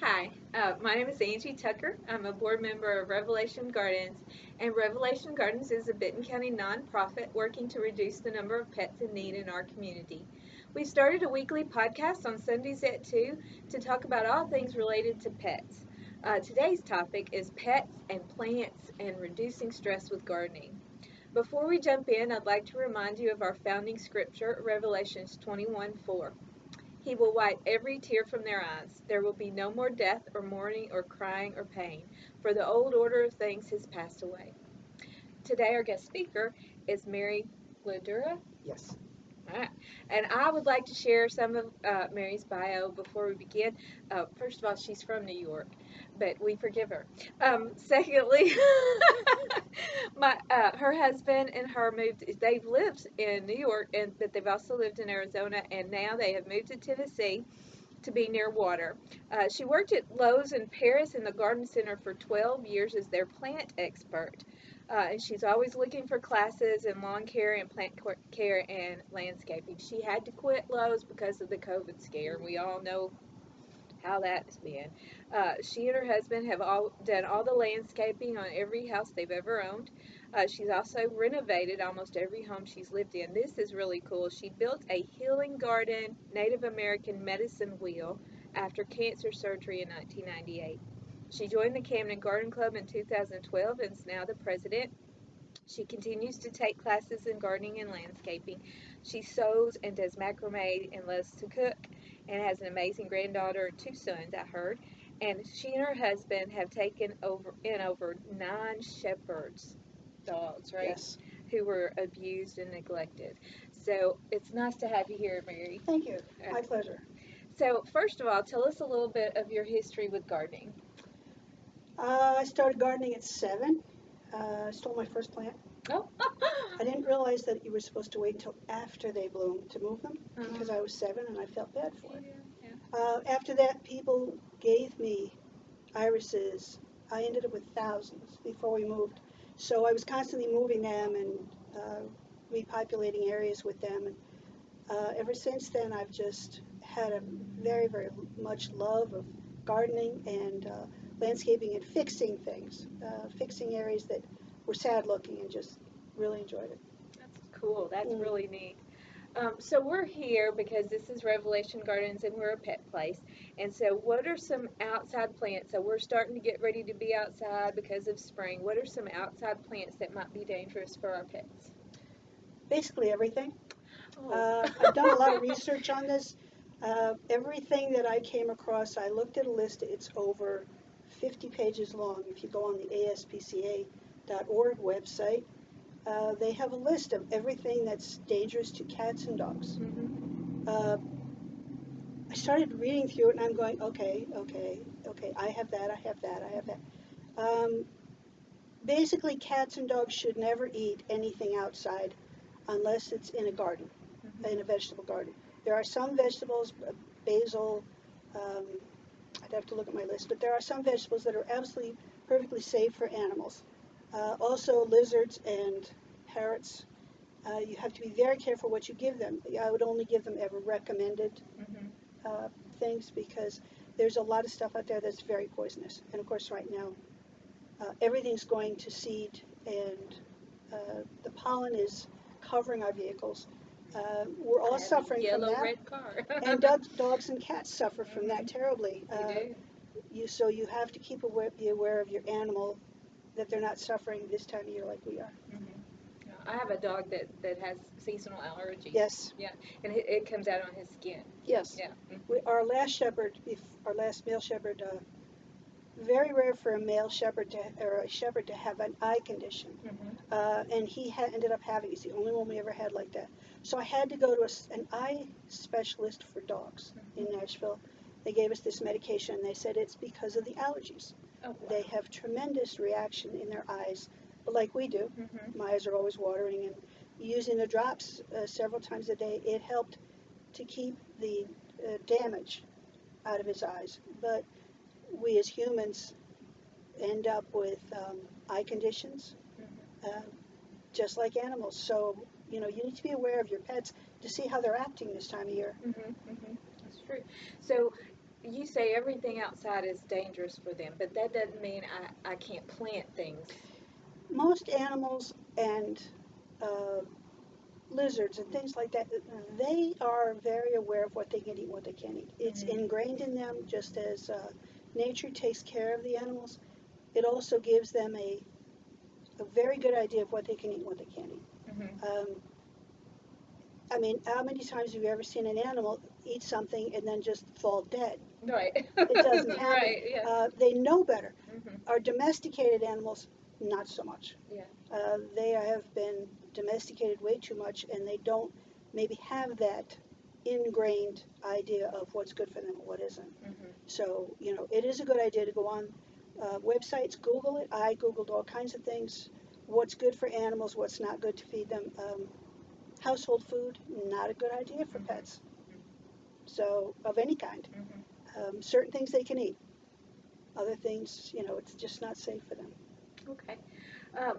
Hi, my name is Angie Tucker. I'm a board member of Revelation Gardens, and Revelation Gardens is a Benton County nonprofit working to reduce the number of pets in need in our community. We started a weekly podcast on Sundays at 2 to talk about all things related to pets. Today's topic is pets and plants and reducing stress with gardening. Before we jump in, I'd like to remind you of our founding scripture, Revelations 21:4. He will wipe every tear from their eyes. There will be no more death or mourning or crying or pain, for the old order of things has passed away. Today, our guest speaker is Mary Gledura. Yes. All right. And I would like to share some of Mary's bio before we begin. First of all, she's from New York, but we forgive her. Secondly, her husband and her moved. They've lived in New York, but they've also lived in Arizona, and now they have moved to Tennessee to be near water. She worked at Lowe's in Paris in the garden center for 12 years as their plant expert. And she's always looking for classes in lawn care and plant care and landscaping. She had to quit Lowe's because of the COVID scare. We all know how that's been. She and her husband have done all the landscaping on every house they've ever owned. She's also renovated almost every home she's lived in. This is really cool. She built a healing garden Native American medicine wheel after cancer surgery in 1998. She joined the Camden Garden Club in 2012 and is now the president. She continues to take classes in gardening and landscaping. She sews and does macrame and loves to cook and has an amazing granddaughter and two sons, I heard. And she and her husband have taken over 9 shepherds dogs, right? Yes. Who were abused and neglected. So it's nice to have you here, Mary. Thank you. My pleasure. So first of all, tell us a little bit of your history with gardening. I started gardening at 7. I stole my first plant. Oh. I didn't realize that you were supposed to wait until after they bloom to move them because I was 7 and I felt bad for it. After that, people gave me irises. I ended up with thousands before we moved. So I was constantly moving them and repopulating areas with them. And ever since then, I've just had a very, very much love of gardening and landscaping and fixing things, fixing areas that were sad looking, and just really enjoyed it. That's cool. That's really neat. So we're here because this is Revelation Gardens and we're a pet place. And so what are some outside plants? So we're starting to get ready to be outside because of spring. What are some outside plants that might be dangerous for our pets? Basically everything. Oh. I've done a lot of research on this. Everything that I came across, I looked at a list. It's over 50 pages long. If you go on the ASPCA.org website, they have a list of everything that's dangerous to cats and dogs. I started reading through it, and I'm going, okay, I have that. Basically, cats and dogs should never eat anything outside unless it's in a garden, in a vegetable garden. There are some vegetables, basil, I'd have to look at my list, but there are some vegetables that are absolutely perfectly safe for animals. Also, lizards and parrots. You have to be very careful what you give them. I would only give them ever recommended things because there's a lot of stuff out there that's very poisonous. And of course, right now, everything's going to seed, and the pollen is covering our vehicles. We're all suffering from that. Red car. And dogs and cats suffer from that terribly. They do. So you have to be aware of your animal, that they're not suffering this time of year like we are. I have a dog that has seasonal allergies. Yes. Yeah, and it comes out on his skin. Yes. Yeah. Our last male shepherd, very rare for a male shepherd or a shepherd to have an eye condition. And he ended up having, he's the only one we ever had like that. So I had to go to an eye specialist for dogs in Nashville. They gave us this medication, and they said it's because of the allergies. Oh, wow. They have tremendous reaction in their eyes, but like we do. My eyes are always watering, and using the drops several times a day, it helped to keep the damage out of his eyes. But we as humans end up with eye conditions, just like animals. So, you need to be aware of your pets to see how they're acting this time of year. That's true. So you say everything outside is dangerous for them, but that doesn't mean I can't plant things. Most animals and uh, lizards and things like that, they are very aware of what they can eat and what they can't eat. It's Mm-hmm. ingrained in them, just as nature takes care of the animals. It also gives them a very good idea of what they can eat and what they can't eat. Mm-hmm. I mean, how many times have you ever seen an animal eat something and then just fall dead? Right. It doesn't happen. Right. Yeah. They know better. Mm-hmm. Our domesticated animals, not so much. Yeah. They have been domesticated way too much, and they don't maybe have that ingrained idea of what's good for them and what isn't. Mm-hmm. So, it is a good idea to go on websites, Google it. I Googled all kinds of things. What's good for animals, what's not good to feed them. Household food, not a good idea for Mm-hmm. pets. So, of any kind. Mm-hmm. Certain things they can eat. Other things, it's just not safe for them. Okay. Um,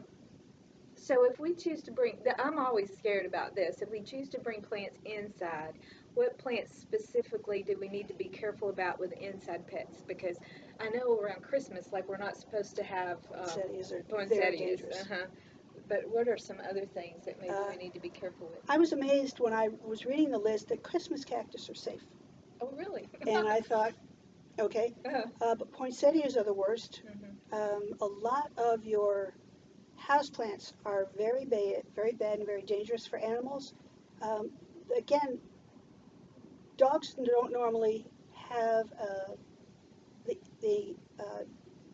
so if we choose to I'm always scared about this. If we choose to bring plants inside, what plants specifically do we need to be careful about with inside pets? Because I know around Christmas, like we're not supposed to have Poinsettias are very poinsettias. dangerous. Uh-huh. But what are some other things that maybe Uh, we need to be careful with? I was amazed when I was reading the list that Christmas cactus are safe. Oh, really? And I thought, okay, Uh-huh. but poinsettias are the worst. Mm-hmm. A lot of your houseplants are very bad and very dangerous for animals. Um, again, dogs don't normally have the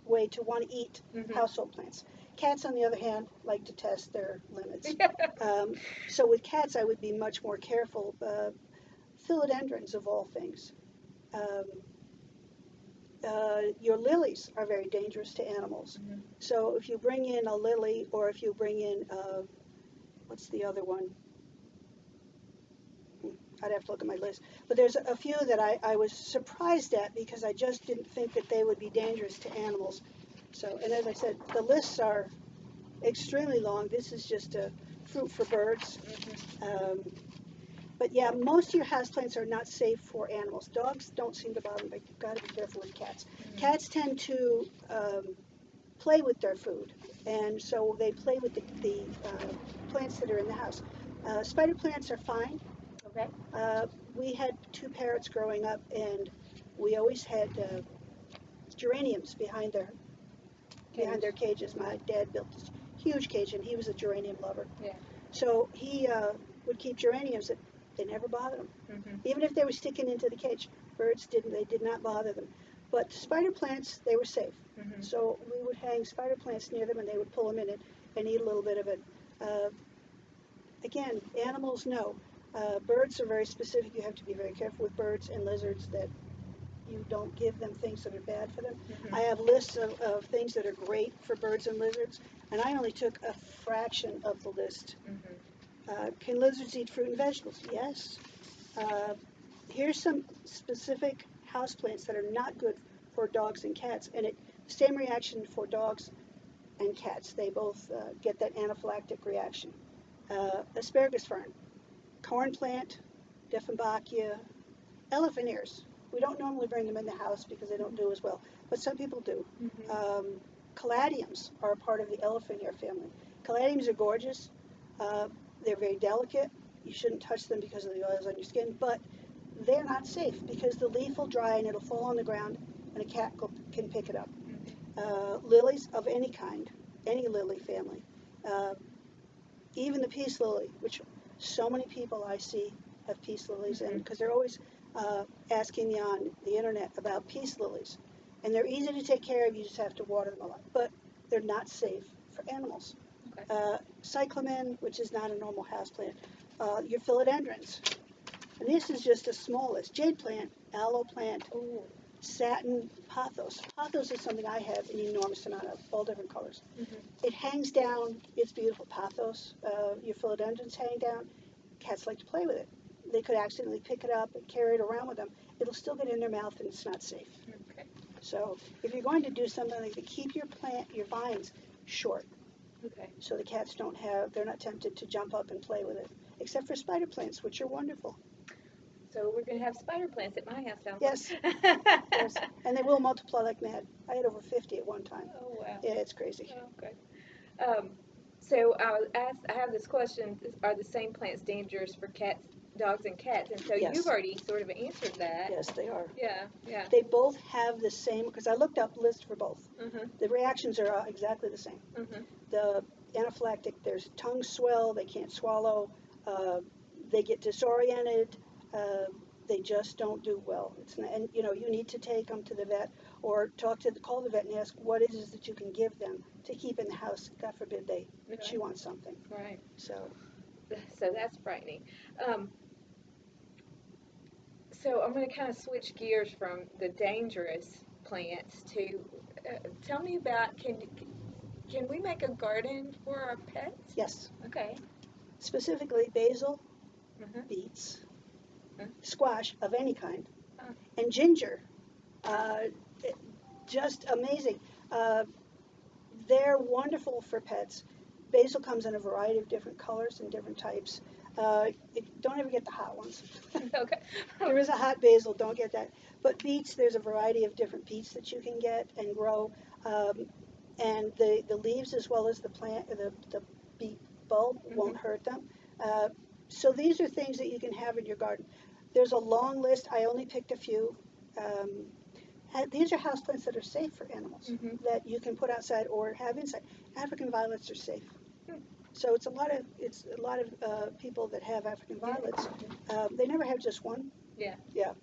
way to want to eat Mm-hmm. household plants. Cats, on the other hand, like to test their limits. Yeah. So with cats, I would be much more careful. Philodendrons, of all things. Um, your lilies are very dangerous to animals. Mm-hmm. So if you bring in a lily, or if you bring in, what's the other one? I'd have to look at my list. But there's a few that I was surprised at because I just didn't think that they would be dangerous to animals. So, and as I said, the lists are extremely long. This is just a fruit for birds. Mm-hmm. Um, but yeah, most of your houseplants are not safe for animals. Dogs don't seem to bother them, but you've got to be careful with cats. Mm-hmm. Cats tend to play with their food, and so they play with the plants that are in the house. Spider plants are fine. Okay. Uh, we had two parrots growing up, and we always had geraniums behind their cages. Mm-hmm. My dad built this huge cage, and he was a geranium lover. Yeah. So he would keep geraniums that they never bothered him. Mm-hmm. Even if they were sticking into the cage, birds didn't. They did not bother them. But spider plants, they were safe. Mm-hmm. So we would hang spider plants near them, and they would pull them in and eat a little bit of it. Uh, Again, animals know. Birds are very specific. You have to be very careful with birds and lizards that you don't give them things that are bad for them. Mm-hmm. I have lists of things that are great for birds and lizards, and I only took a fraction of the list. Mm-hmm. Can lizards eat fruit and vegetables? Yes. Uh, Here's some specific houseplants that are not good for dogs and cats, and same reaction for dogs and cats. They both get that anaphylactic reaction. Asparagus fern, corn plant, Dieffenbachia, elephant ears. We don't normally bring them in the house because they don't do as well, but some people do. Mm-hmm. Caladiums are a part of the elephant ear family. Caladiums are gorgeous. They're very delicate. You shouldn't touch them because of the oils on your skin, but they're not safe because the leaf will dry and it'll fall on the ground and a cat can pick it up. Lilies of any kind, any lily family, uh, even the peace lily, which so many people I see have peace lilies, and Mm-hmm. because they're always asking me on the internet about peace lilies, and they're easy to take care of. You just have to water them a lot, but they're not safe for animals. Okay. Cyclamen, which is not a normal houseplant, your philodendrons, and this is just a small list. Jade plant, aloe plant, Ooh. satin, pothos. Pothos is something I have an enormous amount of, all different colors. Mm-hmm. It hangs down. It's beautiful. Pothos, your philodendrons hang down. Cats like to play with it. They could accidentally pick it up and carry it around with them. It'll still get in their mouth, and it's not safe. Okay. So if you're going to do something like that, keep your vines short, Okay. so the cats they're not tempted to jump up and play with it. Except for spider plants, which are wonderful. So we're gonna have spider plants at my house, sounds Yes, like. yes, and they will multiply like mad. I had over 50 at one time. Oh wow. Yeah, it's crazy. Oh, okay. Um, so I was asked. I have this question: are the same plants dangerous for cats, dogs, and cats? And so you've Yes, already sort of answered that. yes, they are. Yeah. Yeah. They both have the same, because I looked up lists for both. Mhm. The reactions are exactly the same. Mhm. The anaphylactic, there's tongue swell, they can't swallow, uh, they get disoriented, uh, they just don't do well. It's not, and you know, you need to take them to the vet or call the vet and ask what it is that you can give them to keep in the house. God forbid they chew on something. Right. So So that's frightening. Um, so I'm going to kind of switch gears from the dangerous plants to tell me about can we make a garden for our pets? yes, Okay. specifically basil, Mm-hmm. beets, Mm-hmm. squash of any kind, Oh. and ginger. Uh, just amazing. Uh, they're wonderful for pets. Basil comes in a variety of different colors and different types. Don't ever get the hot ones. Okay. There is a hot basil, don't get that. But beets, there's a variety of different beets that you can get and grow. Um, and the leaves as well as the plant, the beet bulb won't hurt them. Uh, so these are things that you can have in your garden. There's a long list. I only picked a few. Um, these are houseplants that are safe for animals Mm-hmm. that you can put outside or have inside. African violets are safe. Hmm. So it's a lot of people that have African violets. They never have just one. Yeah. Yeah.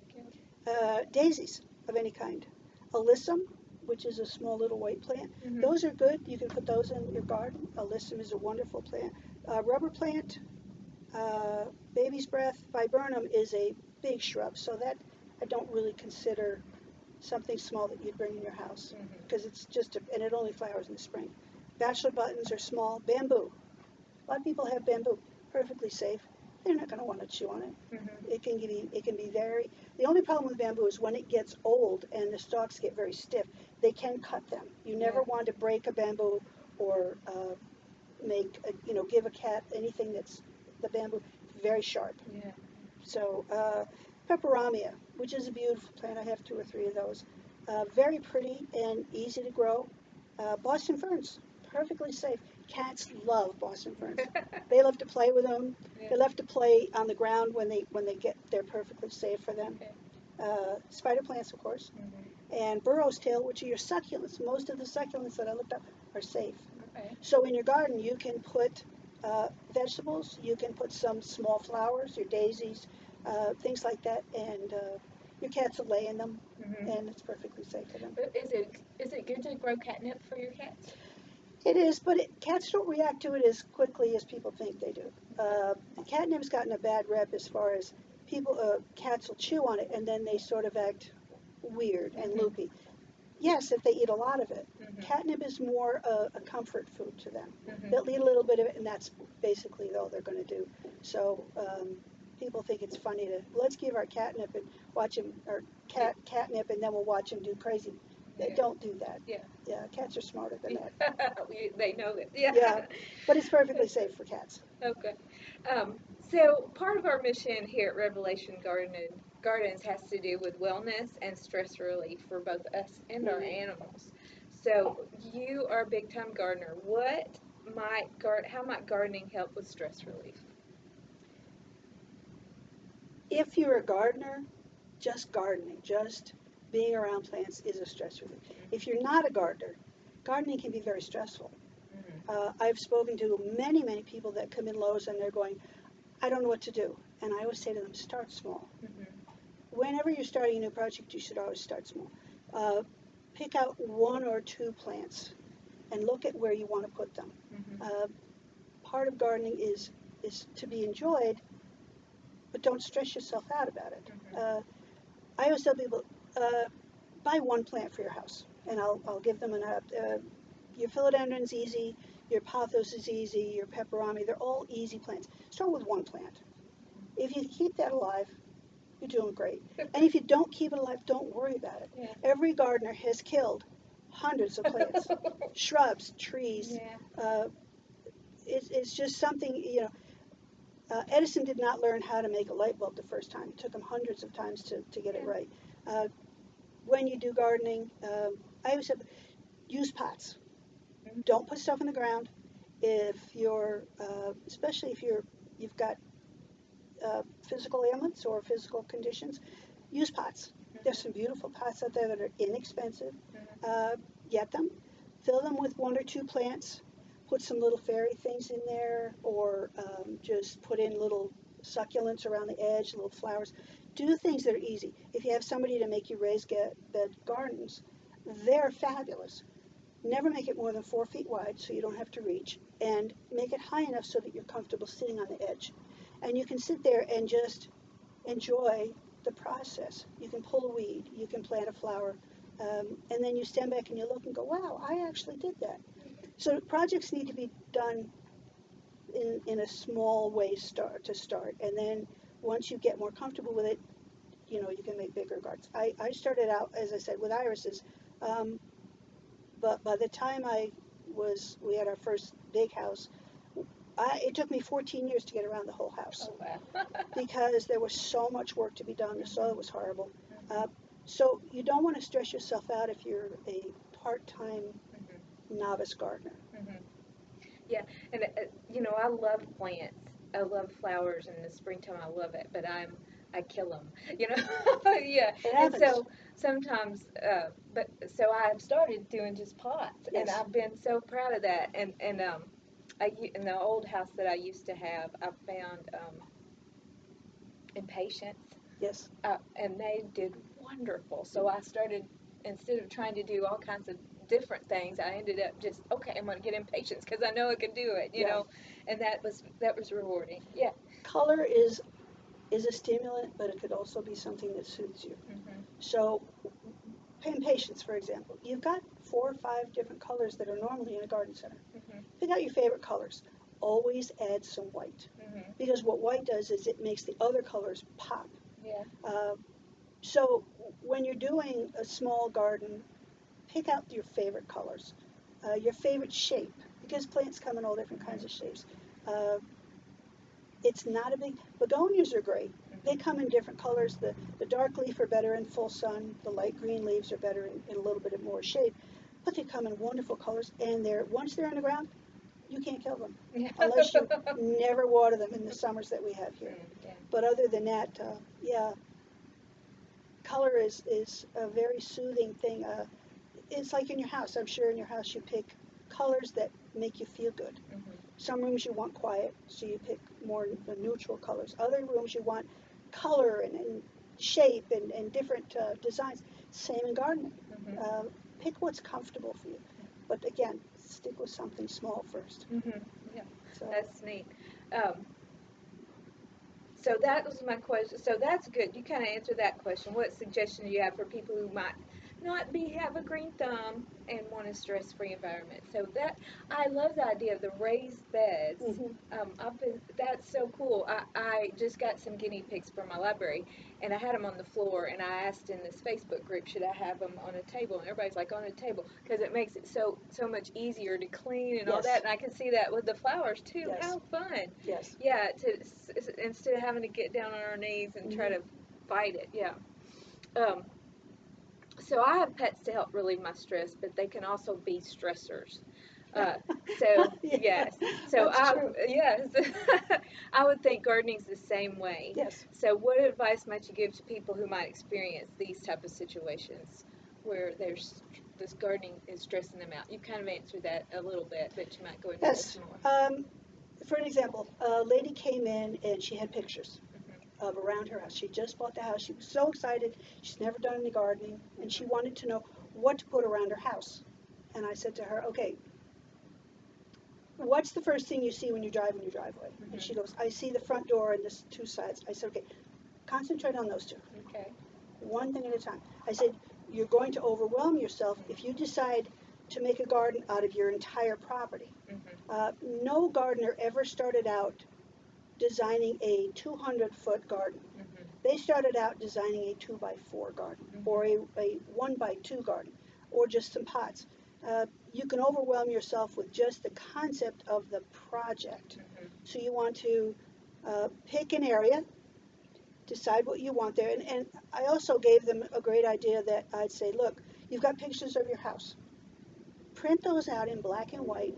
Yeah. Daisies of any kind. Alyssum, which is a small little white plant. Mm-hmm. Those are good. You can put those in your garden. Alyssum is a wonderful plant. Rubber plant, uh, baby's breath, viburnum is a big shrub, so that I don't really consider something small that you'd bring in your house because it's and it only flowers in the spring. Bachelor buttons are small. Bamboo. A lot of people have bamboo, perfectly safe. They're not going to want to chew on it. Mm-hmm. It can be very. The only problem with bamboo is when it gets old and the stalks get very stiff, they can cut them. You never Yeah. want to break a bamboo or give a cat anything that's the bamboo very sharp. Yeah. So peperamia, which is a beautiful plant. I have two or three of those. Very pretty and easy to grow. Boston ferns, perfectly safe. Cats love Boston ferns. They love to play with them. Yeah. They love to play on the ground they're perfectly safe for them. Okay. Spider plants, of course, Mm-hmm. and burro's tail, which are your succulents. Most of the succulents that I looked up are safe. Okay. So in your garden, you can put vegetables, you can put some small flowers, your daisies, things like that, and your cats will lay in them, Mm-hmm. and it's perfectly safe for them. But is it good to grow catnip for your cats? It is, but cats don't react to it as quickly as people think they do. Catnip's gotten a bad rep as far as cats will chew on it, and then they sort of act weird and Mm-hmm. loopy. Yes, if they eat a lot of it. Mm-hmm. Catnip is more a comfort food to them. Mm-hmm. They'll eat a little bit of it, and that's basically all they're going to do. So people think it's funny to let's give our catnip and watch him, or catnip, and then we'll watch him do crazy. They Yeah. don't do that. Yeah. Yeah, cats are smarter than that. They know it. Yeah. Yeah, but it's perfectly safe for cats. Okay. Um, so part of our mission here at Revelation Gardens has to do with wellness and stress relief for both us and our Mm. animals. So you are a big time gardener. How might gardening help with stress relief? If you're a gardener, just gardening, just being around plants is a stress relief. If you're not a gardener, gardening can be very stressful. Mm-hmm. I've spoken to many, many people that come in Lowe's and they're going, I don't know what to do. And I always say to them, start small. Mm-hmm. Whenever you're starting a new project, you should always start small. Uh, Pick out one or two plants and look at where you want to put them. Mm-hmm. Part of gardening is to be enjoyed, but don't stress yourself out about it. Mm-hmm. I always tell people, buy one plant for your house, and I'll give them your philodendron's easy, your pothos is easy, your peperami, they're all easy plants. Start with one plant. If you keep that alive, you're doing great. And if you don't keep it alive, don't worry about it. Yeah. Every gardener has killed hundreds of plants, shrubs, trees. Yeah. Uh, it's just something, Edison did not learn how to make a light bulb the first time. It took him hundreds of times to get it Yeah. right. When you do gardening, I always have use pots. Mhm. Don't put stuff in the ground. If you're, especially if you've got physical ailments or physical conditions, use pots. There's some beautiful pots out there that are inexpensive. Uh, get them, fill them with one or two plants, put some little fairy things in there, or just put in little succulents around the edge, little flowers. Do things that are easy. If you have somebody to make you raised bed gardens, they're fabulous. Never make it more than 4 feet wide so you don't have to reach, and make it high enough so that you're comfortable sitting on the edge. And you can sit there and just enjoy the process. You can pull a weed, you can plant a flower, and then you stand back and you look and go, wow, I actually did that. So projects need to be done in a small way to start. And then once you get more comfortable with it, you can make bigger gardens. I started out, as I said, with irises. Um, but by the time we had our first big house, it took me 14 years to get around the whole house. Oh, wow. Because there was so much work to be done. The soil was horrible. So you don't want to stress yourself out if you're a part-time novice gardener. Yeah, and I love plants. I love flowers in the springtime. I love it, but I kill them. Yeah. It And happens. so sometimes, but so I've started doing just pots, and Yes. I've been so proud of that. And in the old house that I used to have, I found impatiens, Yes. and they did wonderful. So I started, instead of trying to do all kinds of different things, I ended up just, okay, I'm going to get impatiens because I know I can do it, Yeah. and that was rewarding. Yeah. Color is a stimulant, but it could also be something that soothes you. Hmm. So, patience, for example, you've got 4 or 5 different colors that are normally in a garden center. Hmm. Pick out your favorite colors. Always add some white, Hmm. because what white does is it makes the other colors pop. Yeah. Uh, so when you're doing a small garden, pick out your favorite colors, your favorite shape, because plants come in all different kinds of shapes. Uh, it's not a big, begonias are great. They come in different colors. The dark leaf are better in full sun. The light green leaves are better in a little bit more shade. But they come in wonderful colors, and once they're in the ground, you can't kill them Yeah. unless you never water them in the summers that we have here. Yeah. But other than that, yeah, color is a very soothing thing. It's like in your house. I'm sure in your house you pick colors that make you feel good. Hmm. Some rooms you want quiet, so you pick more neutral colors. Other rooms you want color and shape and different designs. Same in gardening. Hmm. Pick what's comfortable for you. But again, stick with something small first. Hmm. Yeah. So That's neat. Um, so that was my question. So that's good. You kind of answered that question. What suggestion do you have for people who might not have a green thumb and want a stress-free environment? So that I love the idea of the raised beds. hmm That's so cool. I just got some guinea pigs for my library, and I had them on the floor. And I asked in this Facebook group, should I have them on a table? And everybody's like, on a table, because it makes it so much easier to clean and all yes, that. And I can see that with the flowers too. yes, How fun! yes. Yeah, instead of having to get down on our knees and try hmm to fight it. Yeah. Um, so I have pets to help relieve my stress, but they can also be stressors. Uh, so yeah, yes, so that's true. yes, I would think gardening's the same way. Yes. So what advice might you give to people who might experience these type of situations where there's this gardening is stressing them out? You kind of answered that a little bit, but you might go into this Yes. more. For an example, a lady came in and she had pictures Hmm. of around her house. She just bought the house. She was so excited. She's never done any gardening, and she wanted to know what to put around her house. And I said to her, okay, what's the first thing you see when you drive in your driveway? And she Hmm. goes, I see the front door and the 2 sides. I said, okay, concentrate on those two, Okay. one thing at a time. I said, you're going to overwhelm yourself if you decide to make a garden out of your entire property. Hmm. No gardener ever started out designing a 200-foot garden. Hmm. They started out designing a 2 by 4 garden, or Hmm. a 1 by 2 garden, or just some pots. You can overwhelm yourself with just the concept of the project. Hmm. So you want to Pick an area, decide what you want there. And I also gave them a great idea that I'd say, look, you've got pictures of your house. Print those out in black and white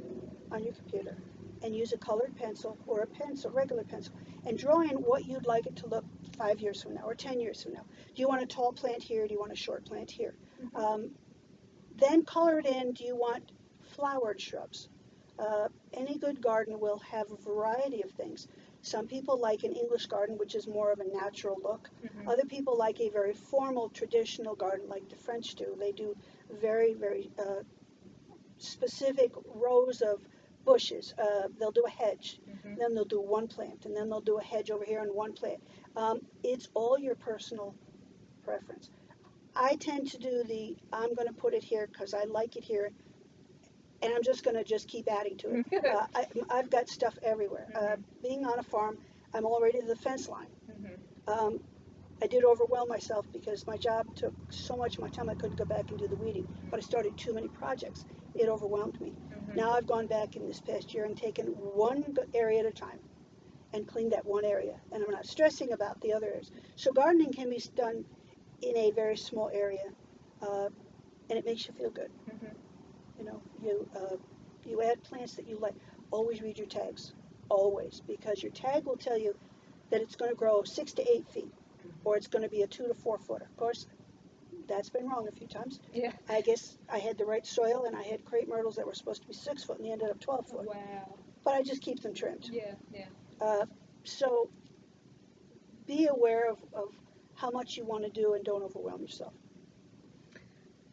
on your computer and use a colored pencil or a pencil, regular pencil, and draw in what you'd like it to look 5 years from now or 10 years from now. Do you want a tall plant here? Do you want a short plant here? Then color it in. Do you want flowered shrubs? Any good garden will have a variety of things. Some people like an English garden, which is more of a natural look. Other people like a very formal, traditional garden, like the French do. They do very, very specific rows of bushes. They'll do a hedge, then they'll do one plant, and then they'll do a hedge over here and one plant. It's all your personal preference. I tend to do I'm going to put it here because I like it here, and I'm just going to just keep adding to it. I've got stuff everywhere. Being on a farm, I'm already to the fence line. I did overwhelm myself because my job took so much of my time I couldn't go back and do the weeding, but I started too many projects. It overwhelmed me. Now I've gone back in this past year and taken one area at a time and cleaned that one area, and I'm not stressing about the other areas. So gardening can be done in a very small area, and it makes you feel good. You know, you add plants that you like. Always read your tags, always, because your tag will tell you that it's going to grow 6 to 8 feet, or it's going to be a 2 to 4 foot. Of course, that's been wrong a few times. Yeah. I guess I had the right soil, and I had crepe myrtles that were supposed to be 6 foot, and they ended up 12 foot. Wow. But I just keep them trimmed. Yeah. So be aware of how much you want to do, and don't overwhelm yourself.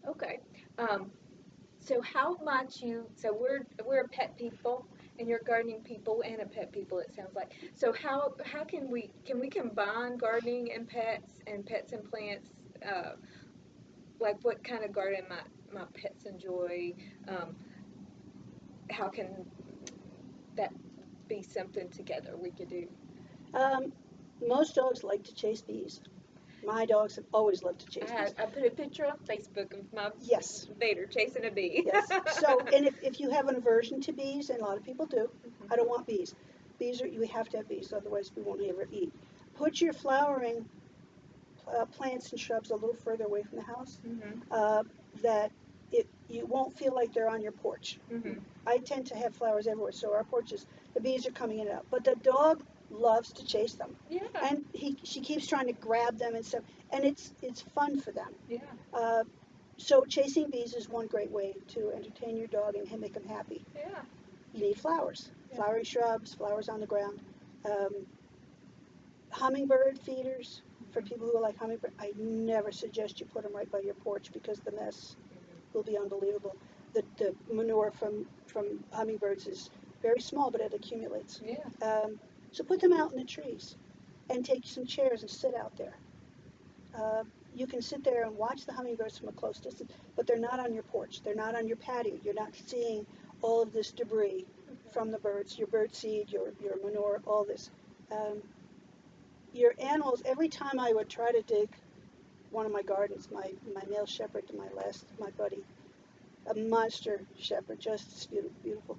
Okay. So how much so we're pet people and you're gardening people and a pet people, it sounds like. So how can we combine gardening and pets and plants? Like what kind of garden my pets enjoy? How can that be something together we could do? Most dogs like to chase bees. My dogs have always loved to chase bees. I put a picture on Facebook of my Yes. Vader chasing a bee. Yes. So, and if you have an aversion to bees, and a lot of people do, I don't want bees. We have to have bees, otherwise we won't ever eat. Put your flowering plants and shrubs a little further away from the house, that you won't feel like they're on your porch. I tend to have flowers everywhere, so our porches, the bees are coming in and out. But the dog loves to chase them. Yeah. And she keeps trying to grab them and stuff, and it's fun for them. Yeah. So chasing bees is one great way to entertain your dog and make them happy. Yeah. You need flowers, flowering shrubs, flowers on the ground. Hummingbird feeders, for people who like hummingbird, I never suggest you put them right by your porch because the mess will be unbelievable. The manure from hummingbirds is very small, but it accumulates. Yeah. So put them out in the trees and take some chairs and sit out there. You can sit there and watch the hummingbirds from a close distance, but they're not on your porch. They're not on your patio. You're not seeing all of this debris from the birds, your bird seed, your manure, all this. Your animals, every time I would try to dig one of my gardens, my male shepherd, my buddy, a monster shepherd, just beautiful,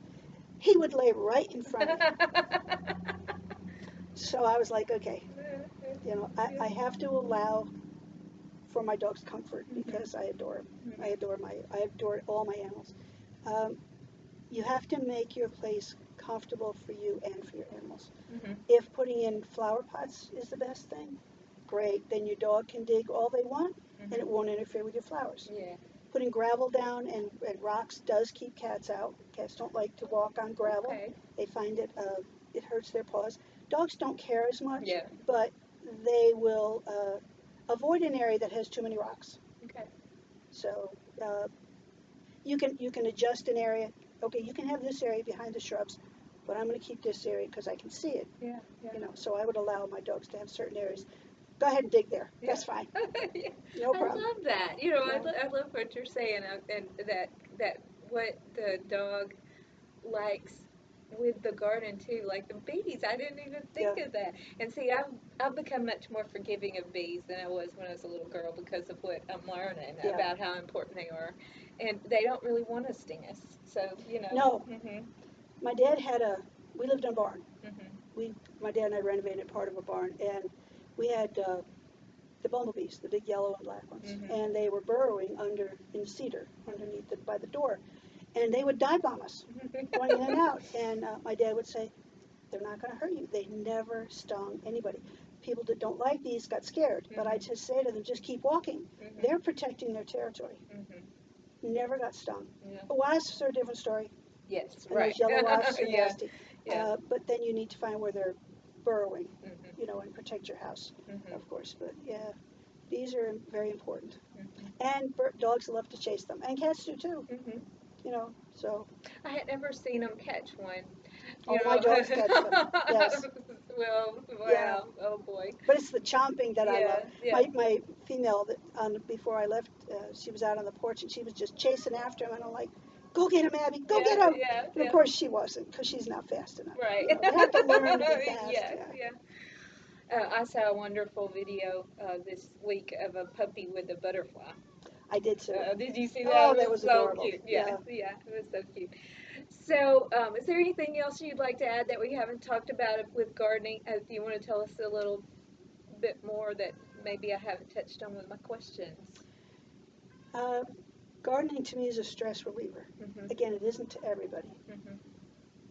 he would lay right in front of me. So I was like, okay, I have to allow for my dog's comfort because I adore him. I adore all my animals. You have to make your place comfortable for you and for your animals. If putting in flower pots is the best thing, great. Then your dog can dig all they want, and it won't interfere with your flowers. Yeah. Putting gravel down and rocks does keep cats out. Cats don't like to walk on gravel. Okay. They find it hurts their paws. Dogs don't care as much, Yeah. but they will avoid an area that has too many rocks. Okay. So you can adjust an area. Okay, you can have this area behind the shrubs, but I'm going to keep this area because I can see it. Yeah. Yeah. So I would allow my dogs to have certain areas. Go ahead and dig there. Yeah. That's fine. Yeah. No problem. I love that. Yeah. I love what you're saying, and that what the dog likes with the garden too, like the bees. I didn't even think of that. And see, I've become much more forgiving of bees than I was when I was a little girl because of what I'm learning about how important they are, and they don't really want to sting us. So No. My dad we lived in a barn. my dad and I renovated part of a barn, and we had the bumblebees, the big yellow and black ones, and they were burrowing in cedar underneath by the door, and they would dive bomb us, going in and out. And my dad would say, "They're not going to hurt you. They never stung anybody." People that don't like these got scared, but I just say to them, just keep walking. They're protecting their territory. Never got stung. Yeah. Wasps are a different story. Yes, And right. those yellow wasps are Yeah. nasty. Yeah. But then you need to find where they're burrowing, and protect your house, of course. But yeah, these are very important. And dogs love to chase them, and cats do too. So. I had never seen them catch one. Oh, my dogs catch them. Yes. Well, wow. Yeah. Oh boy. But it's the chomping that I love. Yeah. My female that before I left, she was out on the porch and she was just chasing after him, and I'm like, "Go get him, Abby! Go get him!" Yeah. And of course she wasn't, because she's not fast enough. Right. They have to learn to be fast. Yeah. I saw a wonderful video this week of a puppy with a butterfly. I did too. Did you see that? Oh, It that was so adorable. cute. Yeah, it was so cute. So, is there anything else you'd like to add that we haven't talked about with gardening? If you want to tell us a little bit more that maybe I haven't touched on with my questions. Gardening to me is a stress reliever. Again, it isn't to everybody.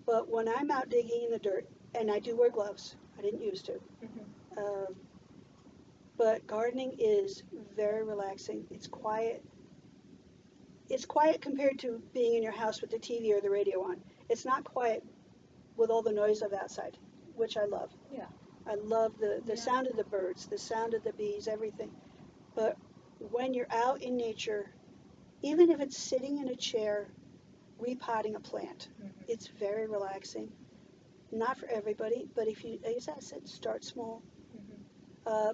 But when I'm out digging in the dirt, and I do wear gloves, I didn't used to. But gardening is very relaxing. It's quiet. It's quiet compared to being in your house with the TV or the radio on. It's not quiet with all the noise of outside, which I love. Yeah. I love the sound of the birds, the sound of the bees, everything. But when you're out in nature, even if it's sitting in a chair repotting a plant, it's very relaxing. Not for everybody, but if you, as I said, start small.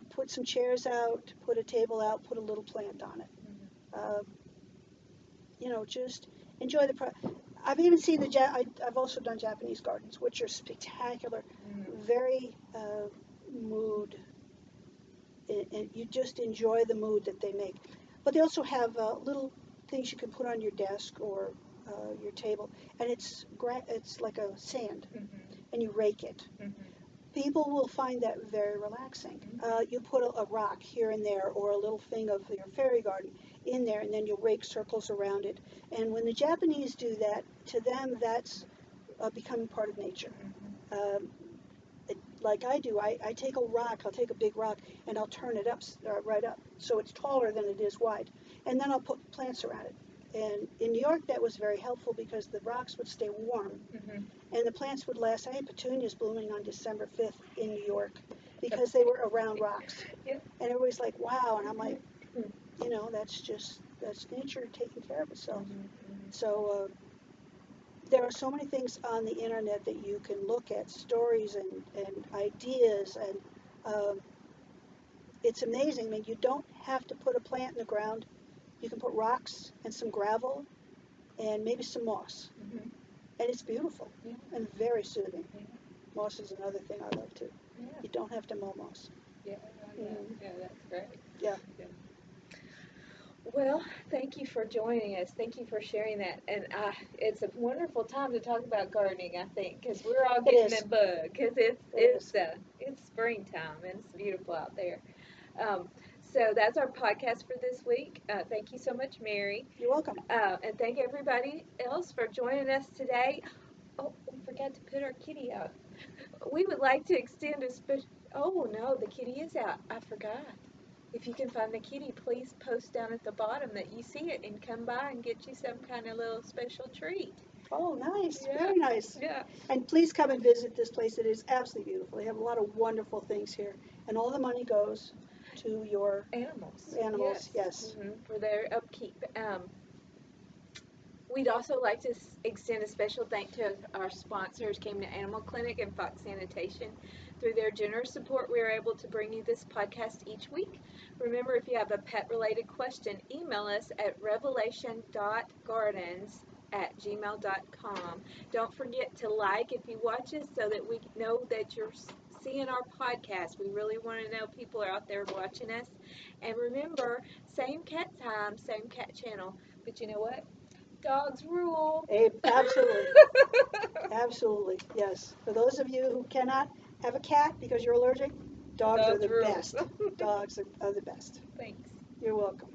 Put some chairs out, put a table out, put a little plant on it. Just enjoy the I've even seen I've also done Japanese gardens, which are spectacular, very mood, and you just enjoy the mood that they make. But they also have little things you can put on your desk or your table, and it's like a sand, and you rake it. People will find that very relaxing. You put a rock here and there, or a little thing of your fairy garden in there, and then you'll rake circles around it. And when the Japanese do that, to them that's becoming part of nature. Like I do, I take I'll take a big rock, and I'll turn it up, right up, so it's taller than it is wide. And then I'll put plants around it. And in New York, that was very helpful because the rocks would stay warm, and the plants would last. I had petunias blooming on December 5th in New York because they were around rocks. And everybody's like, "Wow," and I'm like, that's nature taking care of itself. So there are so many things on the internet that you can look at, stories and ideas, and it's amazing. I mean, you don't have to put a plant in the ground. You can put rocks and some gravel and maybe some moss. And it's beautiful and very soothing. Moss is another thing I love too. You don't have to mow moss. Yeah, that's great. Yeah. Well, thank you for joining us. Thank you for sharing that. And it's a wonderful time to talk about gardening, I think, because we're all getting that bug. Because it's springtime and it's beautiful out there. So that's our podcast for this week. Thank you so much, Mary. You're welcome. And thank everybody else for joining us today. Oh, we forgot to put our kitty out. We would like to extend a special. Oh no, the kitty is out. I forgot. If you can find the kitty, please post down at the bottom that you see it and come by and get you some kind of little special treat. Oh, nice. Very nice. Yeah. And please come and visit this place. It is absolutely beautiful. They have a lot of wonderful things here. And all the money goes to your animals. Yes. For their upkeep. We'd also like to extend a special thanks to our sponsors, Camden Animal Clinic and Fox Sanitation. Through their generous support, we are able to bring you this podcast each week. Remember, if you have a pet-related question, email us at revelation.gardens@gmail.com. Don't forget to like if you watch us so that we know that you're seeing our podcast. We really want to know people are out there watching us. And remember, same cat time, same cat channel. But you know what? Dogs rule. Absolutely. Absolutely. Yes. For those of you who cannot have a cat because you're allergic? Dogs are Dogs the rule. best. Dogs are the best. Thanks. You're welcome.